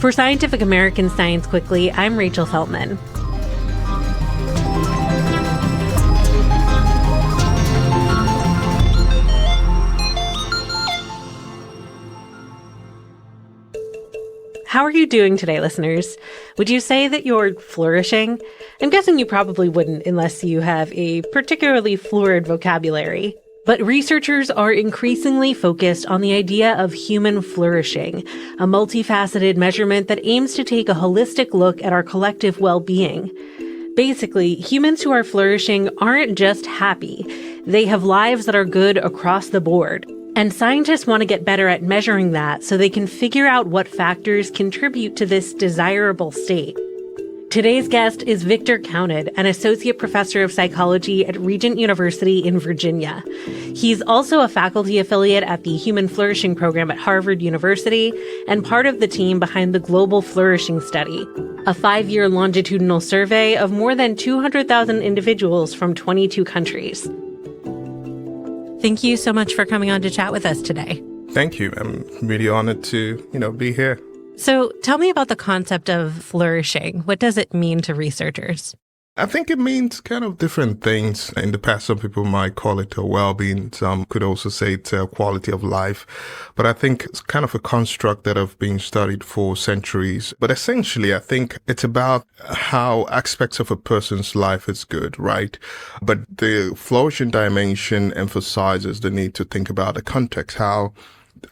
For Scientific American Science Quickly, I'm Rachel Feltman. How are you doing today, listeners? Would you say that you're flourishing? I'm guessing you probably wouldn't unless you have a particularly florid vocabulary. But researchers are increasingly focused on the idea of human flourishing, a multifaceted measurement that aims to take a holistic look at our collective well-being. Basically, humans who are flourishing aren't just happy. They have lives that are good across the board. And scientists want to get better at measuring that so they can figure out what factors contribute to this desirable state. Today's guest is Victor Counted, an associate professor of psychology at Regent University in Virginia. He's also a faculty affiliate at the Human Flourishing Program at Harvard University and part of the team behind the Global Flourishing Study, a 5-year longitudinal survey of more than 200,000 individuals from 22 countries. Thank you so much for coming on to chat with us today. Thank you. I'm really honored to, be here. So tell me about the concept of flourishing. What does it mean to researchers? I think it means kind of different things. In the past, some people might call it a well-being. Some could also say it's a quality of life. But I think it's kind of a construct that have been studied for centuries. But essentially, I think it's about how aspects of a person's life is good, right? But the flourishing dimension emphasizes the need to think about the context, how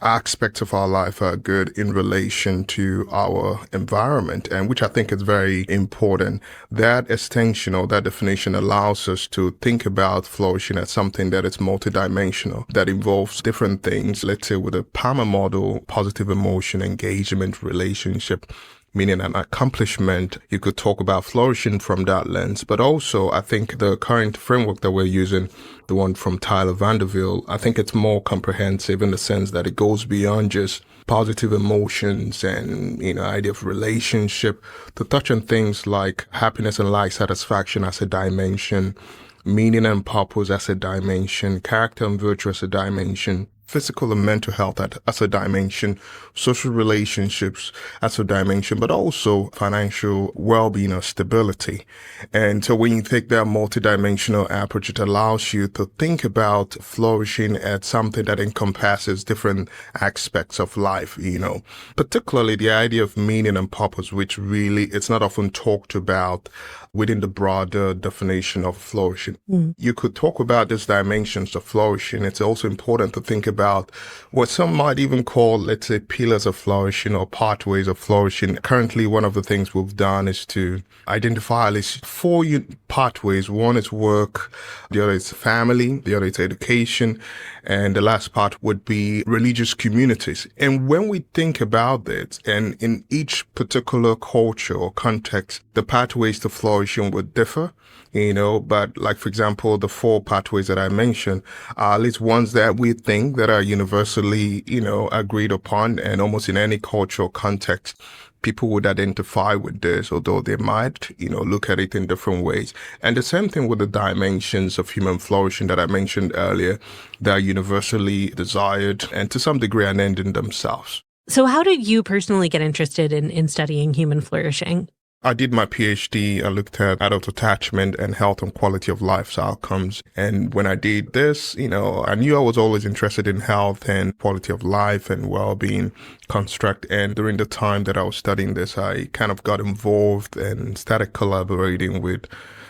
aspects of our life are good in relation to our environment, and which I think is very important. That extension or that definition allows us to think about flourishing as something that is multidimensional, that involves different things. Let's say with a PAMA model, positive emotion, engagement, relationship, meaning an accomplishment. You could talk about flourishing from that lens. But also, I think the current framework that we're using, the one from Tyler Vandervelde, I think it's more comprehensive in the sense that it goes beyond just positive emotions and, idea of relationship to touch on things like happiness and life satisfaction as a dimension, meaning and purpose as a dimension, character and virtue as a dimension, physical and mental health as a dimension, social relationships as a dimension, but also financial well-being or stability. And so when you take that multidimensional approach, it allows you to think about flourishing as something that encompasses different aspects of life, particularly the idea of meaning and purpose, which really it's not often talked about within the broader definition of flourishing. You could talk about these dimensions of flourishing. It's also important to think about what some might even call, let's say, pillars of flourishing or pathways of flourishing. Currently, one of the things we've done is to identify at least 4 pathways. One is work, the other is family, the other is education, and the last part would be religious communities. And when we think about this, and in each particular culture or context, the pathways to flourishing would differ. But like, for example, the 4 pathways that I mentioned are at least ones that we think that are universally, agreed upon, and almost in any cultural context, people would identify with this, although they might, look at it in different ways. And the same thing with the dimensions of human flourishing that I mentioned earlier, that are universally desired and to some degree an end in themselves. So how did you personally get interested in studying human flourishing? I did my PhD. I looked at adult attachment and health and quality of life outcomes. And when I did this, I knew I was always interested in health and quality of life and well-being construct. And during the time that I was studying this, I kind of got involved and started collaborating with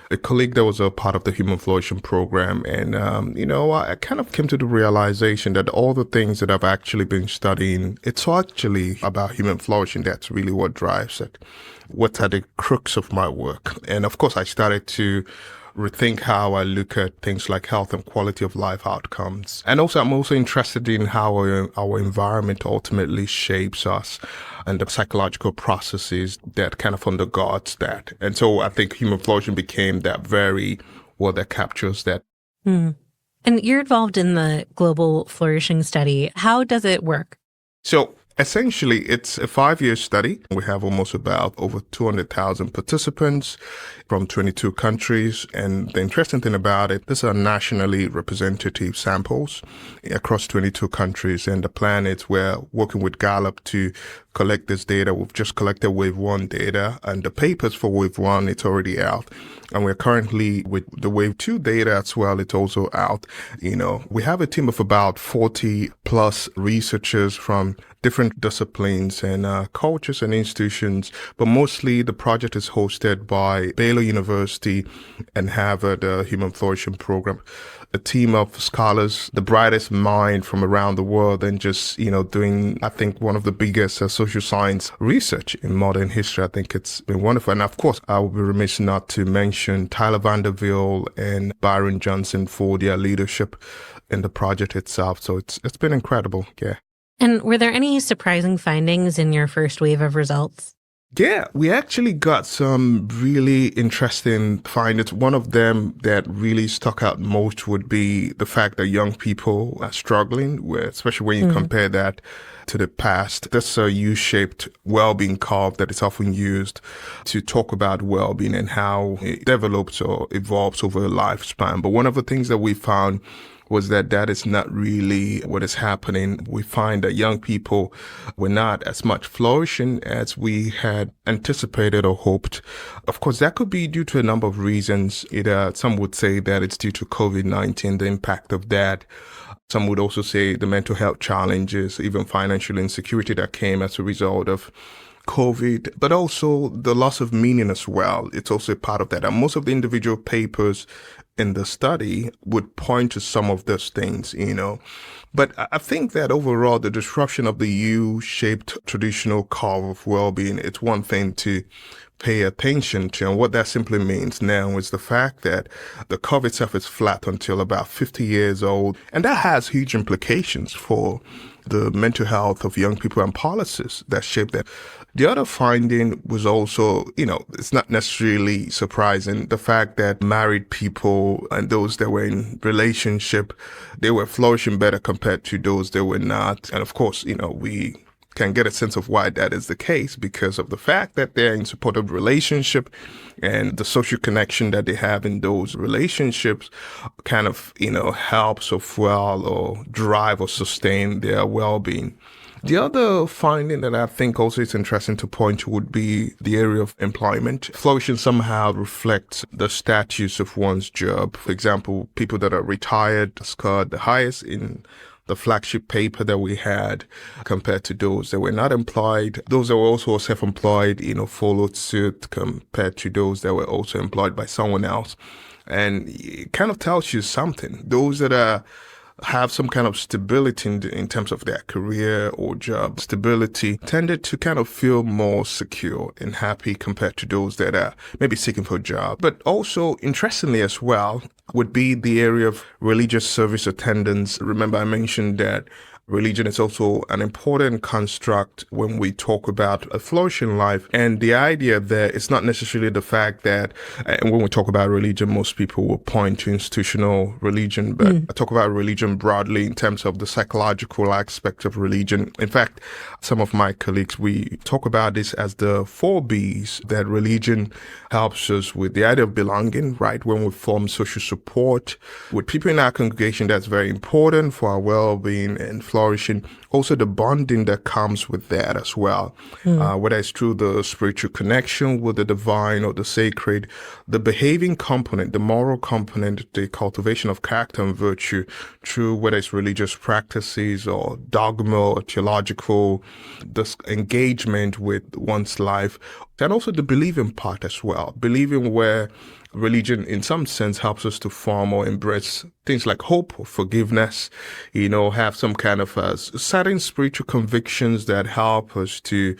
a colleague that was a part of the Human Flourishing Program. And, I kind of came to the realization that all the things that I've actually been studying, it's actually about human flourishing. That's really what drives it. What's at the crux of my work? And of course, I started to rethink how I look at things like health and quality of life outcomes. And also, I'm also interested in how our environment ultimately shapes us and the psychological processes that kind of undergirds that. And so I think human flourishing became that that captures that. And you're involved in the Global Flourishing Study. How does it work? So Essentially, it's a 5-year study. We have almost about over 200,000 participants from 22 countries. And the interesting thing about it, these are nationally representative samples across 22 countries. And the plan is we're working with Gallup to collect this data. We've just collected wave 1 data, and the papers for wave 1, it's already out. And we're currently with the wave 2 data as well. It's also out. We have a team of about 40 plus researchers from different disciplines and cultures and institutions, but mostly the project is hosted by Baylor University and Harvard Human Flourishing Program, a team of scholars, the brightest mind from around the world, and just, doing, I think, one of the biggest social science research in modern history. I think it's been wonderful. And of course, I would be remiss not to mention Tyler Vanderville and Byron Johnson for their leadership in the project itself. So it's been incredible. Yeah. And were there any surprising findings in your first wave of results? Yeah, we actually got some really interesting findings. One of them that really stuck out most would be the fact that young people are struggling with, especially when you compare that to the past. That's a U-shaped well-being curve that is often used to talk about well-being and how it develops or evolves over a lifespan. But one of the things that we found was that is not really what is happening. We find that young people were not as much flourishing as we had anticipated or hoped. Of course, that could be due to a number of reasons. Some would say that it's due to COVID-19, the impact of that. Some would also say the mental health challenges, even financial insecurity that came as a result of COVID, but also the loss of meaning as well. It's also a part of that. And most of the individual papers in the study would point to some of those things, But I think that overall, the disruption of the U-shaped traditional curve of well-being, it's one thing to pay attention to. And what that simply means now is the fact that the curve itself is flat until about 50 years old. And that has huge implications for the mental health of young people and policies that shape that. The other finding was also, it's not necessarily surprising, the fact that married people and those that were in relationship, they were flourishing better compared to those that were not. And of course, we can get a sense of why that is the case because of the fact that they're in supportive relationship and the social connection that they have in those relationships kind of, helps or fuel or drive or sustain their well-being. The other finding that I think also is interesting to point to would be the area of employment. Flourishing somehow reflects the status of one's job. For example, people that are retired scored the highest in the flagship paper that we had compared to those that were not employed. Those that were also self-employed, followed suit compared to those that were also employed by someone else. And it kind of tells you something. Those that have some kind of stability in terms of their career or job stability tended to kind of feel more secure and happy compared to those that are maybe seeking for a job. But also, interestingly as well, would be the area of religious service attendance. Remember, I mentioned that religion is also an important construct when we talk about a flourishing life. And the idea there is not necessarily the fact that, and when we talk about religion, most people will point to institutional religion, but I talk about religion broadly in terms of the psychological aspect of religion. In fact, some of my colleagues, we talk about this as the 4 Bs, that religion helps us with the idea of belonging, right? When we form social support with people in our congregation, that's very important for our well-being and flourishing. Also the bonding that comes with that as well, whether it's through the spiritual connection with the divine or the sacred, the behaving component, the moral component, the cultivation of character and virtue through whether it's religious practices or dogma or theological, this engagement with one's life, and also the believing part as well, believing where religion in some sense helps us to form or embrace things like hope or forgiveness, have some kind of certain spiritual convictions that help us to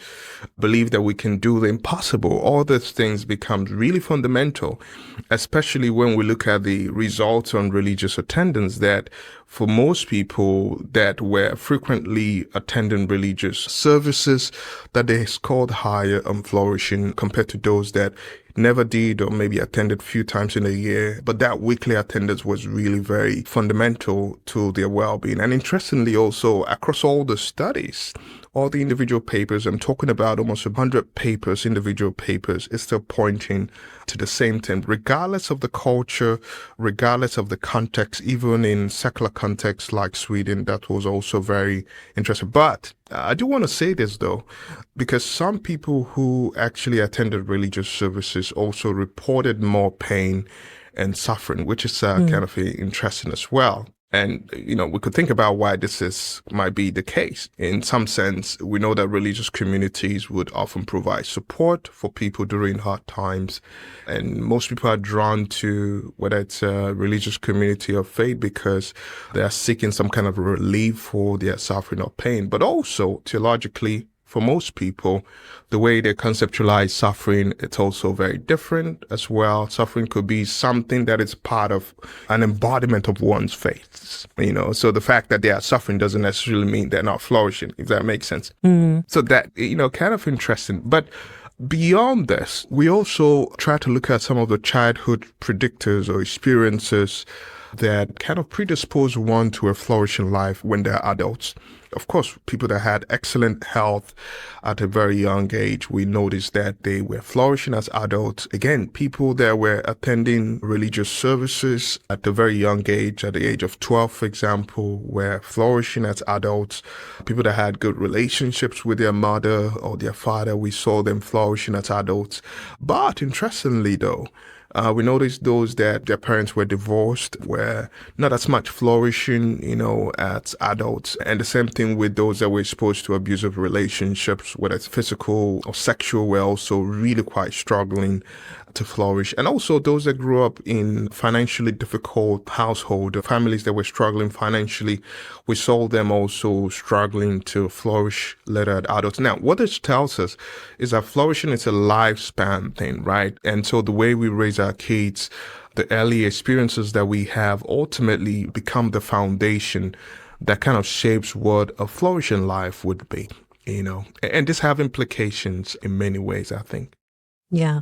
believe that we can do the impossible. All these things become really fundamental, especially when we look at the results on religious attendance, that for most people that were frequently attending religious services, that they scored higher on flourishing compared to those that never did or maybe attended a few times in a year. But that weekly attendance was really very very fundamental to their well-being. And interestingly also, across all the studies, all the individual papers, I'm talking about almost 100 papers, individual papers, is still pointing to the same thing, regardless of the culture, regardless of the context, even in secular contexts like Sweden, that was also very interesting. But I do want to say this though, because some people who actually attended religious services also reported more pain and suffering, which is kind of interesting as well. And, we could think about why might be the case. In some sense, we know that religious communities would often provide support for people during hard times. And most people are drawn to whether it's a religious community of faith because they are seeking some kind of relief for their suffering or pain. But also, theologically, for most people, the way they conceptualize suffering, it's also very different as well. Suffering could be something that is part of an embodiment of one's faith, so the fact that they are suffering doesn't necessarily mean they're not flourishing, if that makes sense. So that, kind of interesting. But beyond this, we also try to look at some of the childhood predictors or experiences that kind of predispose one to a flourishing life when they're adults. Of course, people that had excellent health at a very young age, we noticed that they were flourishing as adults. Again, people that were attending religious services at a very young age, at the age of 12, for example, were flourishing as adults. People that had good relationships with their mother or their father, we saw them flourishing as adults. But interestingly, though, we noticed those that their parents were divorced were not as much flourishing, as adults. And the same thing with those that were exposed to abusive relationships, whether it's physical or sexual, were also really quite struggling to flourish. And also those that grew up in financially difficult household, families that were struggling financially, we saw them also struggling to flourish later at adults. Now, what this tells us is that flourishing is a lifespan thing, right? And so the way we raise our kids, the early experiences that we have ultimately become the foundation that kind of shapes what a flourishing life would be, and this have implications in many ways, I think. Yeah.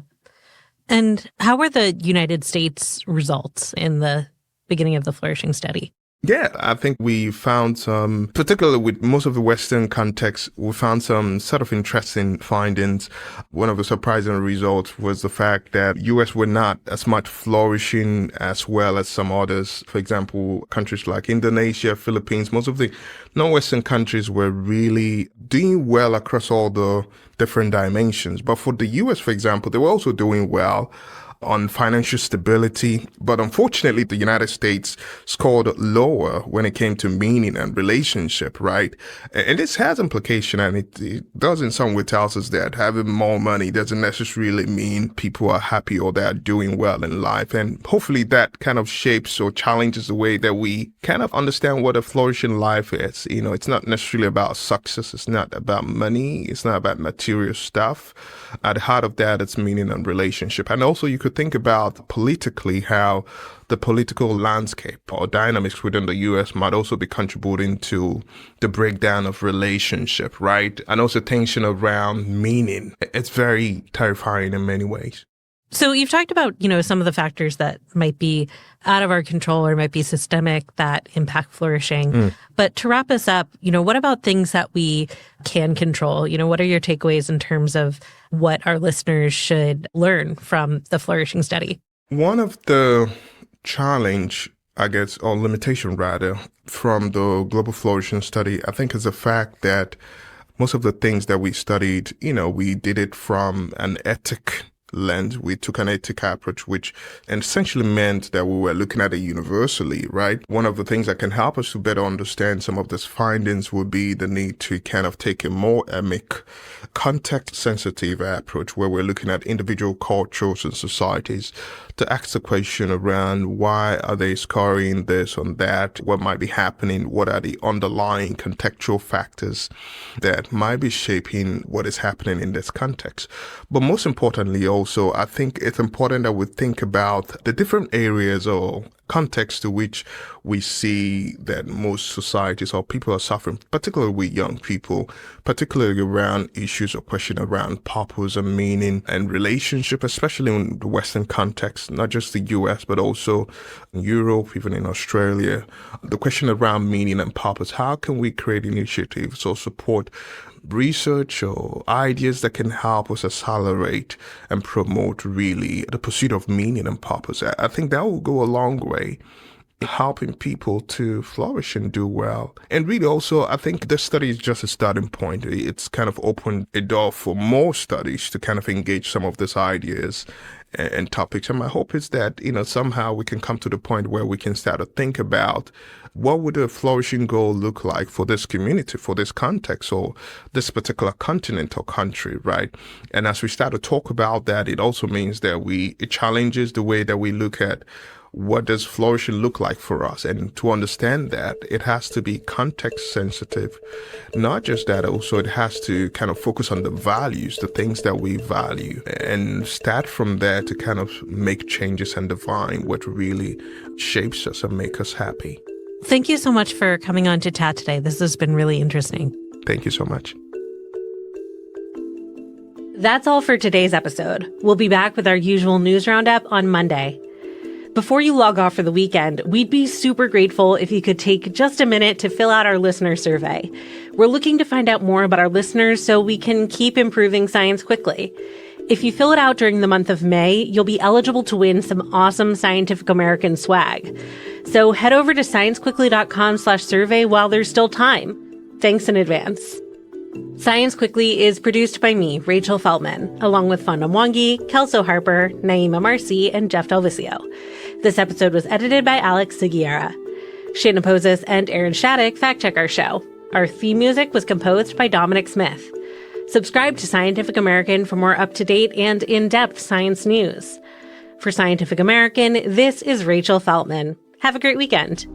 And how were the United States results in the beginning of the Flourishing Study? Yeah, I think we found some, particularly with most of the Western context, we found some sort of interesting findings. One of the surprising results was the fact that US were not as much flourishing as well as some others. For example, countries like Indonesia, Philippines, most of the non-Western countries were really doing well across all the different dimensions. But for the US, for example, they were also doing well on financial stability. But unfortunately, the United States scored lower when it came to meaning and relationship, right? And this has implication, and it does in some way tells us that having more money doesn't necessarily mean people are happy or they're doing well in life. And hopefully that kind of shapes or challenges the way that we kind of understand what a flourishing life is. It's not necessarily about success. It's not about money. It's not about material stuff. At the heart of that, it's meaning and relationship. And also you could think about politically how the political landscape or dynamics within the U.S. might also be contributing to the breakdown of relationship, right? And also tension around meaning. It's very terrifying in many ways. So you've talked about, some of the factors that might be out of our control or might be systemic that impact flourishing. But to wrap us up, what about things that we can control? What are your takeaways in terms of what our listeners should learn from the Flourishing Study? One of the challenge, I guess, or limitation rather, from the Global Flourishing Study, I think is the fact that most of the things that we studied, we did it from an ethic lens. We took an ethical approach, which essentially meant that we were looking at it universally, right? One of the things that can help us to better understand some of these findings would be the need to kind of take a more emic, context-sensitive approach where we're looking at individual cultures and societies to ask the question around why are they scoring this on that, what might be happening, what are the underlying contextual factors that might be shaping what is happening in this context. But most importantly, also also, I think it's important that we think about the different areas or context to which we see that most societies or people are suffering, particularly with young people, particularly around issues or questions around purpose and meaning and relationship, especially in the Western context, not just the US, but also in Europe, even in Australia. The question around meaning and purpose, how can we create initiatives or support research or ideas that can help us accelerate and promote really the pursuit of meaning and purpose? I think that will go a long way in helping people to flourish and do well. And really also, I think this study is just a starting point. It's kind of opened a door for more studies to kind of engage some of these ideas and topics. And my hope is that, somehow we can come to the point where we can start to think about what would a flourishing goal look like for this community, for this context, or this particular continent or country, right? And as we start to talk about that, it also means that it challenges the way that we look at what does flourishing look like for us? And to understand that, it has to be context sensitive. Not just that, also it has to kind of focus on the values, the things that we value, and start from there to kind of make changes and define what really shapes us and make us happy. Thank you so much for coming on to chat today. This has been really interesting. Thank you so much. That's all for today's episode. We'll be back with our usual news roundup on Monday. Before you log off for the weekend, we'd be super grateful if you could take just a minute to fill out our listener survey. We're looking to find out more about our listeners so we can keep improving science quickly. If you fill it out during the month of May, you'll be eligible to win some awesome Scientific American swag. So head over to sciencequickly.com/survey while there's still time. Thanks in advance. Science Quickly is produced by me, Rachel Feltman, along with Fonda Mwangi, Kelso Harper, Naima Marcy, and Jeff Delvisio. This episode was edited by Alex Seguiera. Shayna Poses and Aaron Shattuck fact-check our show. Our theme music was composed by Dominic Smith. Subscribe to Scientific American for more up-to-date and in-depth science news. For Scientific American, this is Rachel Feltman. Have a great weekend.